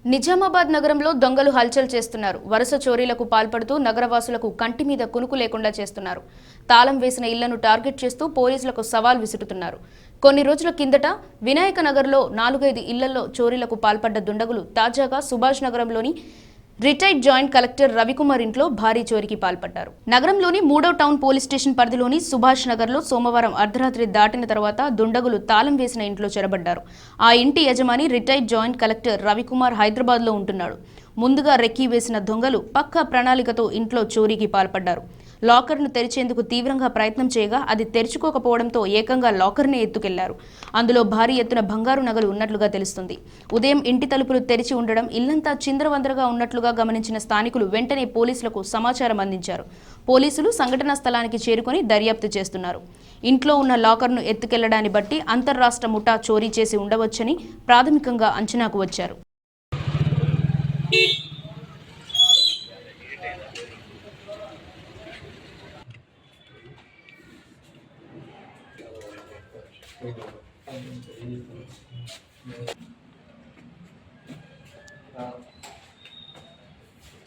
నిజామాబాద్ నగరంలో దొంగలు హల్చల్ చేస్తున్నారు. వరుస చోరీలకు పాల్పడుతూ నగరవాసులకు కంటి మీద కునుకు లేకుండా చేస్తున్నారు. తాళం వేసిన ఇళ్లను టార్గెట్ చేస్తూ పోలీసులకు సవాల్ విసురుతున్నారు. కొన్ని రోజుల కిందట వినాయక నగర్లో 4-5 ఇళ్లలో చోరీలకు పాల్పడ్డ దుండగులు తాజాగా సుభాష్ నగరంలోని రిటైర్డ్ జాయింట్ కలెక్టర్ రవికుమార్ ఇంట్లో భారీ చోరీకి పాల్పడ్డారు. నగరంలోని 3వ టౌన్ పోలీస్ స్టేషన్ పరిధిలోని సుభాష్ నగర్లో సోమవారం అర్ధరాత్రి దాటిన తర్వాత దుండగులు తాళం వేసిన ఇంట్లో చొరబడ్డారు. ఆ ఇంటి యజమాని రిటైర్డ్ జాయింట్ కలెక్టర్ రవికుమార్ హైదరాబాద్లో ఉంటున్నాడు. ముందుగా రెక్కీ వేసిన దొంగలు పక్కా ప్రణాళికతో ఇంట్లో చోరీకి పాల్పడ్డారు. లాకర్ను తెరిచేందుకు తీవ్రంగా ప్రయత్నం చేయగా అది తెరుచుకోకపోవడంతో ఏకంగా లాకర్నే ఎత్తుకెళ్లారు. అందులో భారీ ఎత్తున బంగారు నగలు ఉన్నట్లుగా తెలుస్తుంది. ఉదయం ఇంటి తలుపులు తెరిచి ఉండడం, ఇల్లంతా చిందరవందరగా ఉన్నట్లుగా గమనించిన స్థానికులు వెంటనే పోలీసులకు సమాచారం అందించారు. పోలీసులు సంఘటనా స్థలానికి చేరుకొని దర్యాప్తు చేస్తున్నారు. ఇంట్లో ఉన్న లాకర్ను ఎత్తుకెళ్లడాన్ని బట్టి అంతర్రాష్ట్ర ముఠా చోరీ చేసి ఉండవచ్చని ప్రాథమికంగా అంచనాకు వచ్చారు.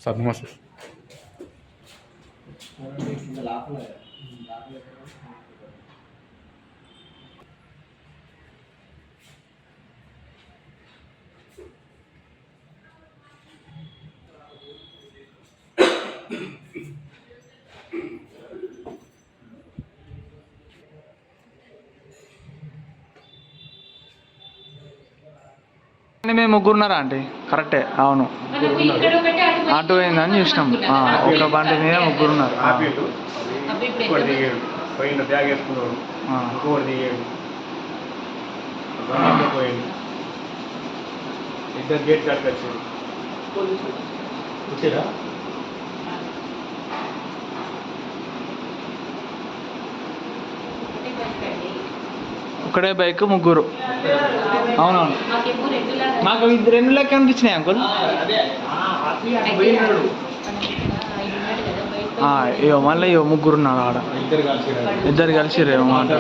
Sabemos. మేము ముగ్గురున్నారా అండి? కరెక్టే, అవును. అటు పోయిందని చూసినాం. ఒక బండి మీద ముగ్గురున్నారు. ఇద్దరు గేట్ కాడికి వచ్చారు. వచ్చారా? ఒకటే బైక్ ముగ్గురు. అవునవును, మాకు 2 లెక్క అనిపించినాయి అంకుల్. ఇవో మళ్ళీ ముగ్గురు ఉన్నారు ఆడ. ఇద్దరు కలిసి రేమో మాట.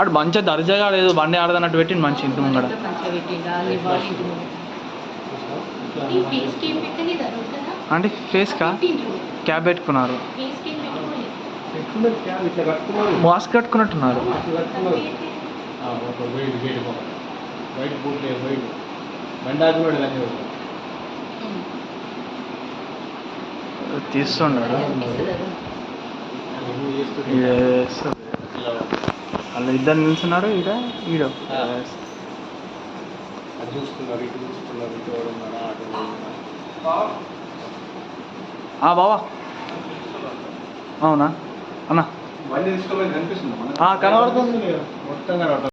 అటు మంచిగా దర్జాగా లేదు, బండి ఆడదన్నట్టు పెట్టింది మంచి ఇంటి ముంగడ. అంటే ఫేస్కా క్యాబ్ పెట్టుకున్నారు, మాస్క్ కట్టుకున్నట్టున్నారు. తీస్తున్నాడు వాళ్ళు ఇద్దరు నిల్చున్నారు. ఈడ బావా, అవునా అన్న? కనబడుతుంది మొత్తం.